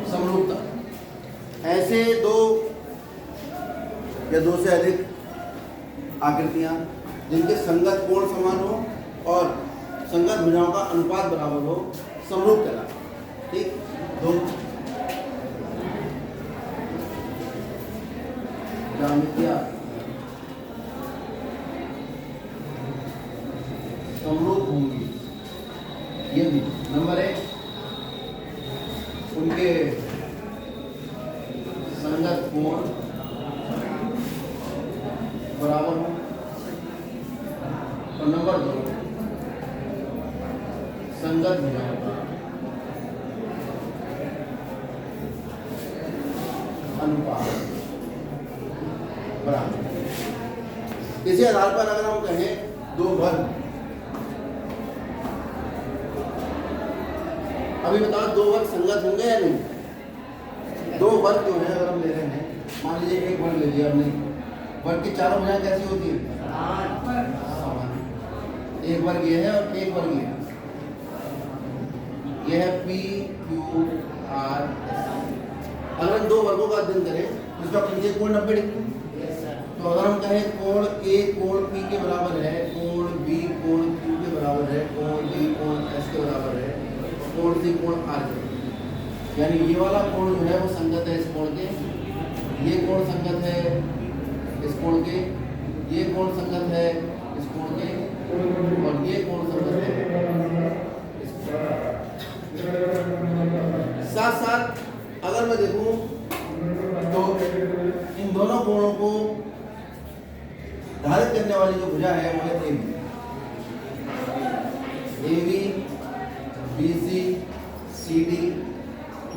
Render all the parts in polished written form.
समरूपता। ऐसे दो या दो से अधिक आकृतियां जिनके संगत कोण समान हो और संगत भुजाओं का अनुपात बराबर हो समरूप कहलाता। ठीक, दो ज्यामितियां समरूप होंगी। ये भी नंबर एक, उनके संगत कोण बराबर हो। और नंबर दो, संगत भुजाओं का अनुपात बराबर। इसी आधार पर अगर हम कहें दो वर्ग, अभी बताओ दो वर्ग संगत होंगे या नहीं? दो वर्ग जो है अगर हम ले रहे हैं, मान लीजिए एक वर्ग ले लिया हमने, वर्ग की चारों भुजाएं कैसी होती है? समान। एक वर्ग ये है और एक वर्ग ये है। यह है पी क्यू आर। अगर हम दो वर्गों का अध्ययन करें तो इसका पीछे कोण 90 डिग्री। तो अगर हम कहें कोण ए कोण पी के बराबर है, कोण बी कोण क्यू के बराबर है, कोण डी कोण एस के बराबर है, कोण सी कोण आर के, यानी ये वाला कोण जो है वो संगत है इस कोण के, ये कोण संगत है इस कोण के, ये कोण संगत है इस कोण के, और ये कोण संगत है इस कोण के। साथ साथ अगर मैं देखूं तो इन दोनों कोणों को धारित करने वाली जो भुजा है वो है एबी, बीसी, सीडी,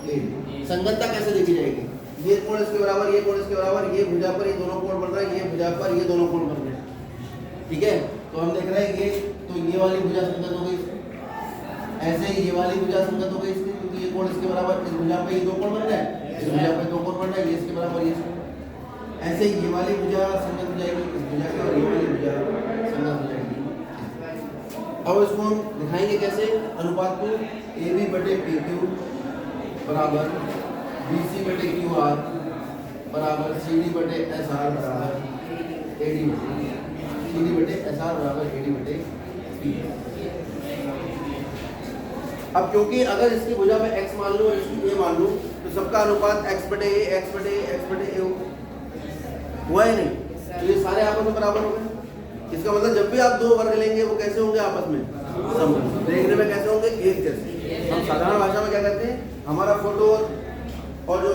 एडी। संगतता कैसे देखी जाएगी? ये कोण इसके बराबर, ये कोण इसके बराबर, ये भुजा पर ये दोनों कोण बन रहे हैं, ये भुजा पर ये दोनों कोण बन रहे हैं। ठीक है, तो हम देख रहे हैं ये, तो ये वाली भुजा संगत हो गई, ऐसे ही ये वाली भुजा संगत हो गई इसकी, क्योंकि ये कोण इसके बराबर, इस भुजा पे ये दो कोण बन रहे हैं, इस भुजा पे दो कोण बन रहे हैं, ये इसके बराबर ये। ऐसे ही ये वाली भुजा संगत हो जाएगी इस भुजा की, और ये वाली भुजा संगत हो जाएगी। अब इसको हम दिखाएंगे कैसे? अनुपात को ए बी बटे पी क्यू बराबर बी सी बटे क्यू आर बराबर सी डी बटे एस आर बराबर ए डी बटे सी डी बटे एस आर बराबर ए डी बटे पी। अब क्योंकि अगर इसकी भुजा में x मान लो और इसकी a मान लो तो सबका अनुपात x बटे a, x बटे a, x बटे a हुआ है नहीं, तो ये सारे आपस में बराबर हो गए। इसका मतलब जब भी आप दो वर्ग लेंगे वो कैसे होंगे आपस में? समरूप। देखने में कैसे होंगे? एक जैसे। हम साधारण भाषा में क्या कहते हैं? हमारा फोटो और जो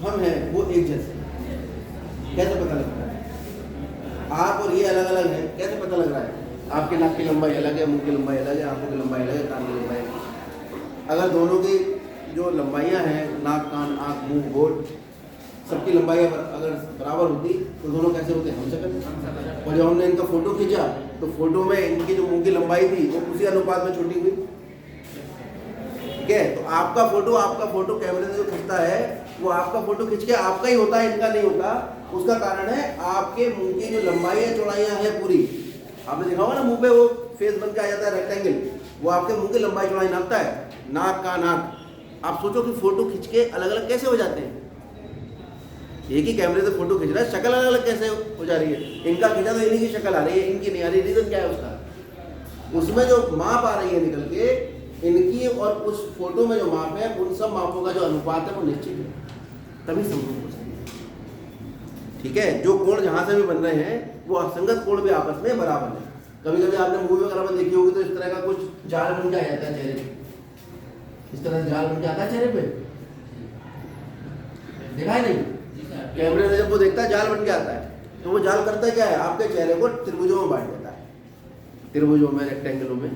हम हैं वो एक जैसे। कैसे पता लगता है? आप और ये अलग अलग हैं, कैसे पता लग रहा है? आपके नाक की लंबाई अलग है, मुंह की लंबाई अलग है, आंखों की लंबाई अलग है, कान की लंबाई अलग है। अगर दोनों की जो लंबाइयाँ हैं, नाक, कान, आँख, मुंह, होठ, सबकी लंबाई अगर बराबर होती तो दोनों कैसे होते? हम सकल। और जब हमने इनका फोटो खींचा तो फोटो में इनकी जो मुंह की लंबाई थी वो उसी अनुपात में छोटी हुई। ठीक है, तो आपका फोटो कैमरे से जो खींचता है वो आपका फोटो खींच के आपका ही होता है, इनका नहीं होता। उसका कारण है आपके मुंह की जो लंबाइयाँ चौड़ाइयाँ हैं पूरी, आपने देखा होगा ना मुंह पे वो फेस बन के आ जाता है रेक्टेंगल, वो आपके मुंह की लंबाई चौड़ाई नापता है, नाक का नाक। आप सोचो कि फोटो खींच के अलग अलग कैसे हो जाते हैं? एक ही कैमरे से फोटो खींच रहा है, शक्ल अलग अलग कैसे हो जा रही है? इनका खींचा तो इन्हीं की शक्ल आ रही है, इनकी नहीं आ रही। रीजन क्या है उसका? उसमें जो माप आ रही है निकल के, इनकी और उस फोटो में जो माप है, उन सब मापों का जो अनुपात है वो निश्चित है, तभी समरूप हो सकती है। ठीक है, जो कोण जहां से भी बन रहे हैं वो असंगत कोण भी आपस में बराबर है। कभी कभी आपने मूवी वगैरह में देखी होगी तो इस तरह का कुछ जाल बन के आ जाता है चेहरे पे, इस तरह से जाल बन के आता है चेहरे पे, देखा है नहीं? कैमरे से जब वो देखता है जाल बन के आता है, तो वो जाल करता क्या है? आपके चेहरे को त्रिभुजों में बांट देता है, त्रिभुजों में, रेक्टेंगलों में,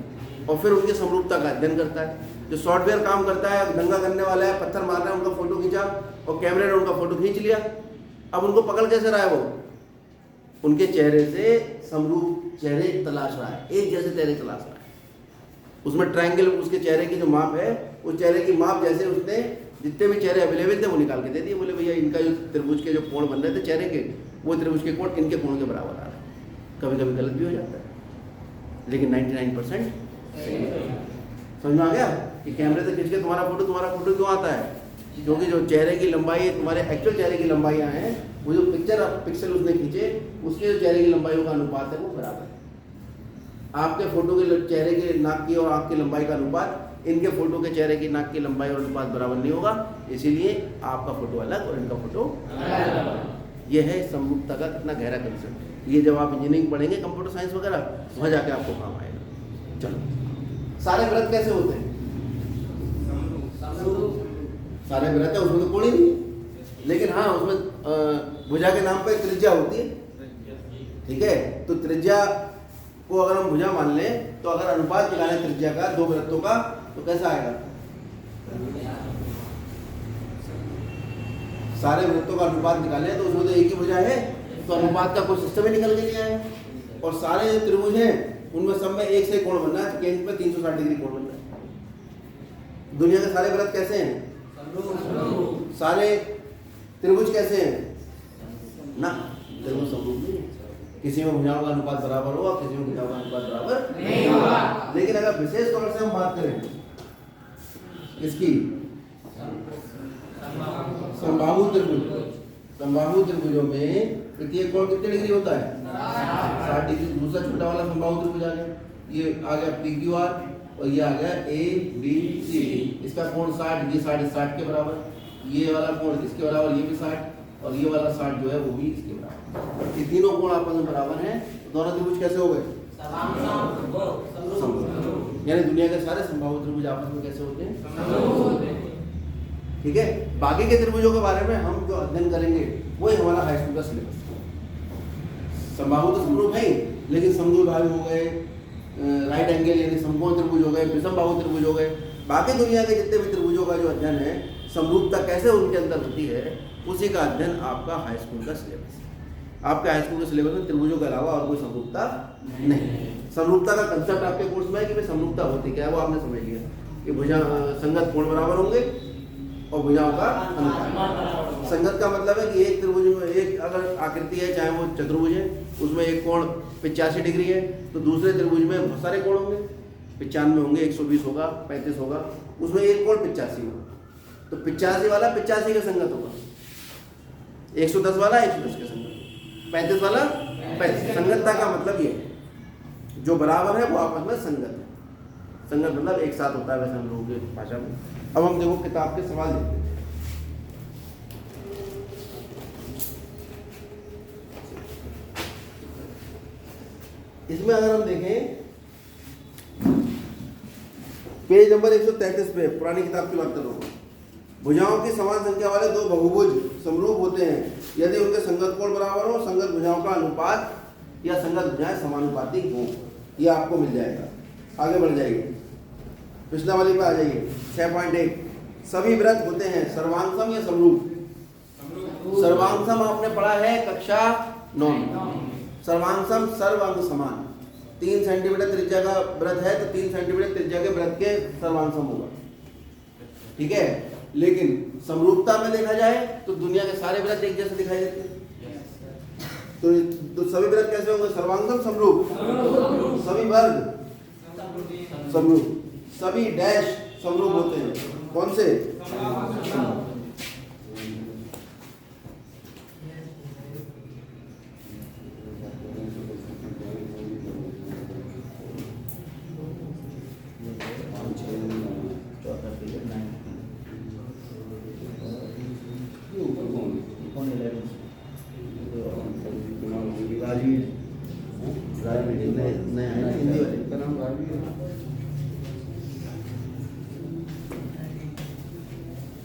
और फिर उनकी समरूपता का अध्ययन करता है। जो सॉफ्टवेयर काम करता है, दंगा करने वाला है, पत्थर मार रहा है, उनका फोटो खींचा और कैमरे ने उनका फोटो खींच लिया। अब उनको पकड़ कैसे रहा है? वो उनके चेहरे से समरूप चेहरे तलाश रहा है, एक जैसे चेहरे तलाश रहा है। उसमें ट्रायंगल, उसके चेहरे की जो माप है, उस चेहरे की माप जैसे उसने जितने भी चेहरे अवेलेबल थे वो निकाल के दे दिए। बोले भैया इनका जो त्रिभुज के जो कोण बन रहे थे चेहरे के, वो त्रिभुज के कोण इनके कोण के बराबर आ रहा है। कभी कभी गलत भी हो जाता है, लेकिन 99% सही है। समझ में आ गया कि कैमरे से खींच के तुम्हारा फोटो क्यों आता है? क्योंकि जो चेहरे की लंबाई तुम्हारे एक्चुअल चेहरे की लंबाइयाँ हैं, वो जो पिक्सल उसने खींचे उसके जो चेहरे की लंबाइयों का अनुपात है वो बराबर है। आपके फोटो के चेहरे के नाक की और आँख की लंबाई का अनुपात इनके फोटो के चेहरे की नाक की लंबाई और अनुपात बराबर नहीं होगा, इसीलिए आपका फोटो अलग और इनका फोटो अलग। ये है समरूपता का कितना गहरा कंसेप्ट। ये जब आप इंजीनियरिंग पढ़ेंगे कंप्यूटर साइंस वगैरह, वहाँ जाके आपको काम आएगा। चलो, सारे व्रत कैसे होते हैं? सारे व्रत है, उसमें तो कोण ही नहीं है, लेकिन हाँ उसमें भुजा के नाम पे त्रिज्या होती है। ठीक है, तो त्रिज्या को अगर हम भुजा मान लें तो अगर अनुपात निकालें त्रिज्या का दो वृत्तों का तो कैसा आएगा? सारे वृत्तों का अनुपात निकालें तो उसमें तो एक ही भुजा है, तो अनुपात का कोई सिस्टम ही निकल के नहीं आया। और सारे जो त्रिभुज हैं उनमें सब में एक से कोण बनना है, तो केंद्र पे 360 डिग्री कोण बनना है। दुनिया के सारे व्रत कैसे हैं? सारे त्रिभुज कैसे हैं? ना, त्रिभुज समरूप नहीं है। किसी में भुजाओं का अनुपात बराबर होगा, किसी में भुजाओं का अनुपात बराबर नहीं होगा। लेकिन अगर विशेष तौर से हम बात करें इसकी समबाहु त्रिभुज, समबाहु त्रिभुजों में प्रत्येक कोण कितने डिग्री होता है? 60 डिग्री। दूसरा छोटा वाला समबाहु त्रिभुज आ गया, ये आ गया PQR और ये आ गया ABC। इसका कोण 60, ये 60 के बराबर, ये वाला कोण इसके बराबर, ये भी 60 और ये वाला 60 जो है वो भी इसके बराबर। ये तीनों कोण आपस में बराबर हैं, दोनों त्रिभुज कैसे हो गए? यानी दुनिया के सारे समबाहु त्रिभुज आपस में कैसे होते हैं? ठीक है, बाकी के त्रिभुजों के बारे में हम जो अध्ययन करेंगे वही हमारा हाई स्कूल का सिलेबस है। समबाहु तो समरूप है, लेकिन समद्विबाहु हो गए, राइट एंगल यानी समकोण त्रिभुज हो गए, विषमबाहु त्रिभुज हो गए, बाकी दुनिया के जितने भी त्रिभुजों का जो अध्ययन है, समरूपता कैसे उनके अंदर होती है, उसी का अध्ययन आपका हाई स्कूल का सिलेबस है। आपके हाई स्कूल के सिलेबस में त्रिभुजों के अलावा और कोई समरूपता नहीं। समरूपता का कंसेप्ट आपके कोर्स में है कि भाई समरूपता होती क्या है, वो आपने समझ लिया कि भुजा संगत कोण बराबर होंगे और भुजाओं का अनुपात। संगत का मतलब है कि एक त्रिभुज में एक अगर आकृति है, चाहे वो चतुर्भुज है, उसमें एक कोण 85 डिग्री है, तो दूसरे त्रिभुज में बहुत सारे कोण होंगे, 95 होंगे, 120 होगा, 35 होगा, उसमें एक कोण 85 होगा, तो 85 वाला 85 के संगत होगा, 110 वाला 110 के संगत, 35 वाला 35। संगतता का मतलब ये है जो बराबर है वो आपस में संगत है। संगत मतलब एक साथ होता है वैसे हम लोगों की भाषा में। अब हम देखो किताब के सवाल देखते हैं। इसमें अगर हम देखें पेज नंबर 133 पे, पुरानी किताब की बात कर रहा हूँ। भुजाओं की समान संख्या वाले दो बहुभुज समरूप होते हैं यदि उनके संगत कोण बराबर हो, संगत भुजाओं का अनुपात या संगत भुजाएं समानुपाती हो। यह आपको मिल जाएगा। आगे बढ़ जाइए, पिछला वाली पे आ जाइए। 6.1 सभी व्रत होते हैं सर्वांगसम या समरूप। सर्वांगसम आपने पढ़ा है कक्षा 9 में। सर्वांगसम सर्व अंग समान। 3 सेंटीमीटर त्रिज्या का व्रत है तो 3 सेंटीमीटर त्रिज्या के व्रत के सर्वांगसम होगा। ठीक है, लेकिन समरूपता में देखा जाए तो दुनिया के सारे व्रत एक जैसे दिखाई देते हैं। तो सभी व्रत कैसे होंगे? सर्वांगसम समरूप, सभी वर्ग समरूप, सभी डैश समरूप होते हैं। कौन से?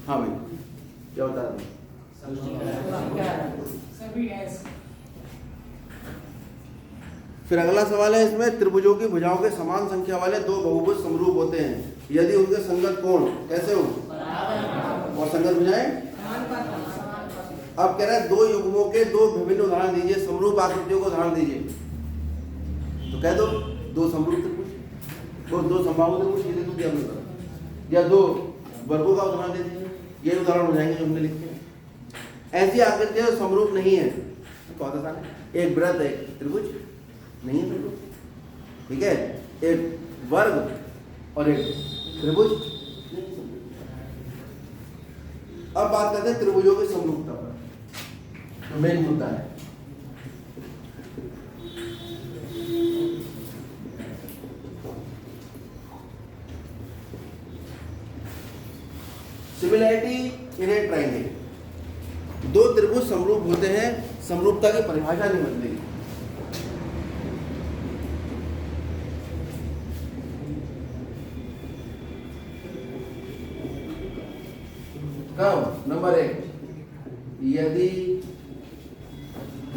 हाँ भाई, क्या बता रहे? फिर अगला सवाल है इसमें, त्रिभुजों की भुजाओं के समान संख्या वाले दो बहुभुज समरूप होते हैं यदि उनके संगत कोण कैसे हो और संगत भुजाएं। अब कह रहा है दो युग्मों के दो विभिन्न उदाहरण दीजिए, समरूप आकृतियों को उदाहरण दीजिए। तो कह दो दो समरूप त्रिभुज, दो समबाहु त्रिभुज ये दे दो दिया हमने, या दो वर्गों का उदाहरण दे दीजिए। ये उदाहरण हो जाएंगे जो हमने लिखे हैं। ऐसी आकृतियां समरूप नहीं है, बहुत आसान है। एक वृत्त एक त्रिभुज नहीं है बिल्कुल, ठीक है। एक वर्ग और एक त्रिभुज। अब बात करते हैं त्रिभुजों की समरूपता पर, तो मेन मुद्दा है। सिमिलैरिटी इन ए ट्रायंगल, दो त्रिभुज समरूप होते हैं, समरूपता की परिभाषा नहीं बदलेगी। कब? नंबर 1, यदि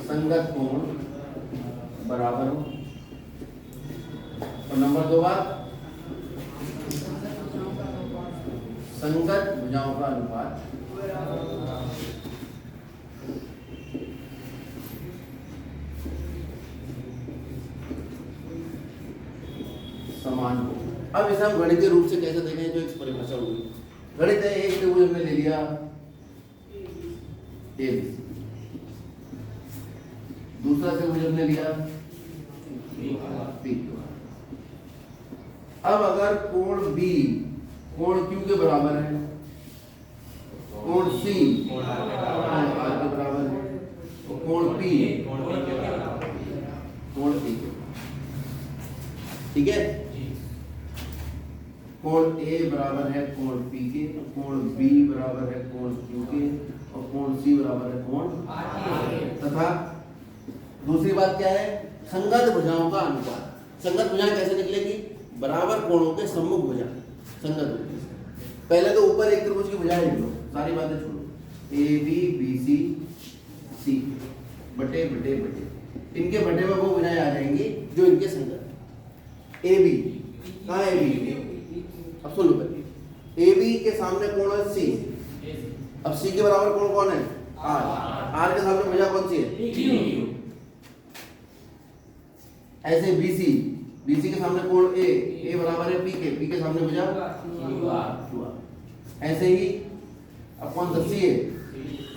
संगत कोण बराबर हो, और नंबर 2 बात, संगत भुजाओं का अनुपात समान हो। अब इसे हम गणितीय रूप से कैसे देखें, जो एक परिभाषा होगी। गणित है, एक त्रिभुज हमने ले लिया ए, दूसरा त्रिभुज हमने लिया पी। अब अगर कोण बी कोण क्यू के बराबर है, कोण सी कोण आर के बराबर है, और कोण पी कोण पी के, ठीक है। कोण ए बराबर है कोण पी के, कोण बी बराबर है कोण क्यू के, और कोण सी बराबर है कोण आर के, तथा दूसरी बात क्या है, संगत भुजाओं का अनुपात। संगत भुजाएं कैसे निकलेगी? बराबर कोणों के सम्मुख भुजा संगत भुजा। पहले तो ऊपर एक त्रिभुज की भुजाएं लिख लो, सारी बातें छोड़ो, ए बी बी सी सी बटे बटे बटे, इनके बटे में वो भुजाएं आ जाएंगी जो इनके संगत। ए बी कहाँ है? ए बी, अब सुन लो पहले, ए बी के सामने कोण है सी, अब सी के बराबर कोण कौन है? आर। आर के सामने भुजा कौन सी है? क्यू। ऐसे बीसी, बीसी के सामने कोण ए, ए बराबर है पी के, पी के सामने भुजा क्यू आर। ऐसे ही अब कौन सा? सी है,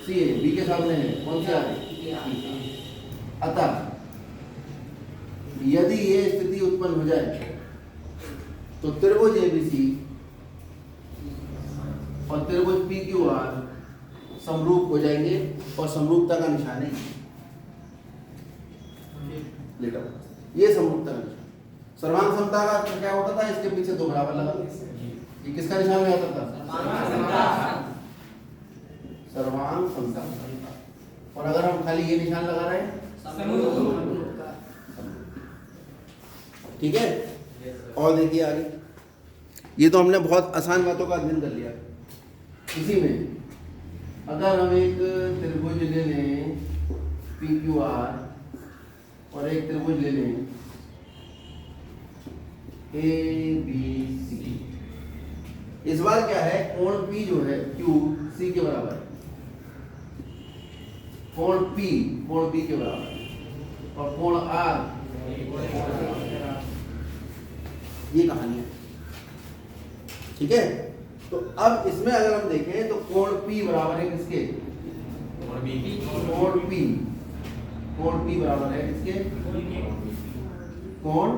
सी है, बी के सामने है कौन सी? आर। अतः यदि ये स्थिति उत्पन्न हो जाए तो त्रिभुज एबीसी और त्रिभुज पी क्यू आर समरूप हो जाएंगे, और समरूपता का निशान है लेटर, ये समरूपता का निशान। सर्वांग समता का क्या होता था? इसके पीछे दो बराबर लगा, ये किसका निशान में आता था? सर्वांग समता। और अगर हम खाली ये निशान लगा रहे हैं, ठीक है। और देखिए आगे, ये तो हमने बहुत आसान बातों का अध्ययन कर लिया। इसी में अगर हम एक त्रिभुज ले लें पी क्यू आर, और एक त्रिभुज ले लें ए बी सी, इस बार क्या है, कोण P जो है Q C के बराबर है, कोण P कोण B के बराबर है, और कोण R, ये कहानी है, ठीक है। तो अब इसमें अगर हम देखें तो कोण P बराबर है किसके? कोण P बराबर है किसके? कोण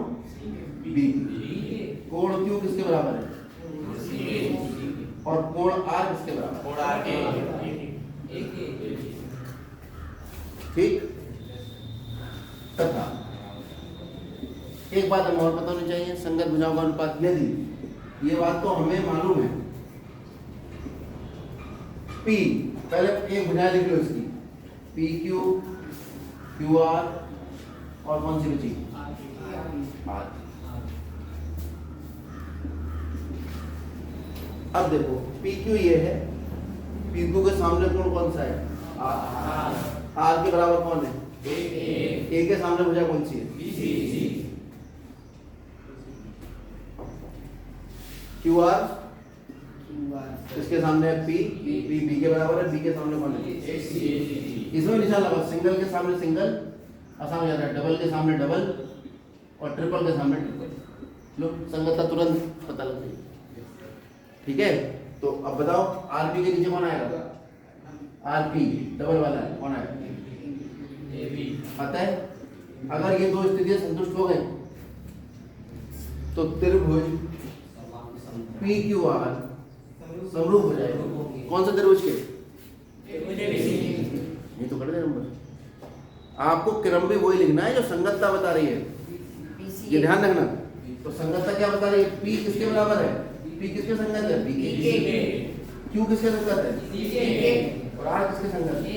B। कोण Q किसके बराबर है? और कोण R किसके बराबर? कोण R के। ठीक। तथा एक बात हमें और पता होनी चाहिए, संगत भुजाओं का अनुपात। यदि ये बात तो हमें मालूम है, P पहले एक भुजा लिख लो इसकी, पी क्यू क्यू आर, और कौन सी बची? आर। अब देखो पी क्यू ये है, पी क्यू के सामने कोण कौन सा है? आर। आर के बराबर कौन है? ए के सामने भुजा कौन सी है? क्यू आर, इसके सामने है पी, पी बी के बराबर है, बी के सामने कौन है? इसमें निशान लगा, सिंगल के सामने सिंगल, आसान हो जाता है, डबल के सामने डबल, और ट्रिपल के सामने ट्रिपल। लो संगतता तुरंत पता लग जाएगी, ठीक है। तो अब बताओ आरपी के नीचे कौन आएगा? आरपी डबल वाला है, कौन आएगा? आता है। अगर ये दो स्थितियां संतुष्ट हो गए तो त्रिभुज पी क्यू आर समरूप हो जाएगा। कौन सा त्रिभुज के? ये तो कर दे नंबर। आपको क्रम भी वही लिखना है जो संगतता बता रही है, ये ध्यान रखना। तो संगतता क्या बता रही है? पी किसके बराबर है? पी किसके संगत है? पी के। क्यू किसके संगत है? और आर किसके संगत है?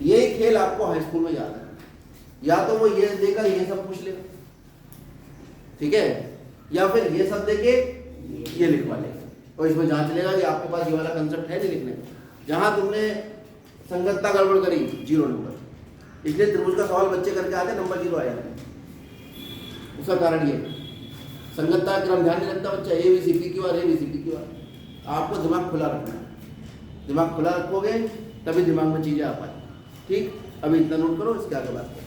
ये खेल आपको हाई स्कूल में याद है, या तो वो ये देकर ये सब पूछ ले, ठीक है, या फिर ये सब देके ये लिखवा ले, और इसमें जांच लेगा कि आपके पास ये वाला कंसेप्ट है नहीं लिखने। जहां तुमने संगतता गड़बड़ करी 0 नंबर। इसलिए त्रिभुज का सवाल बच्चे करके आते नंबर 0 आ जाते हैं। उसका कारण ये संगतता क्रम ध्यान नहीं रखता बच्चा, A B C P Q R, A B C P Q R. आपको दिमाग खुला रखना है, दिमाग खुला रखोगे तभी दिमाग में चीजें आ पाए। ठीक, अभी इतना नोट करो, इसके आगे बात करो।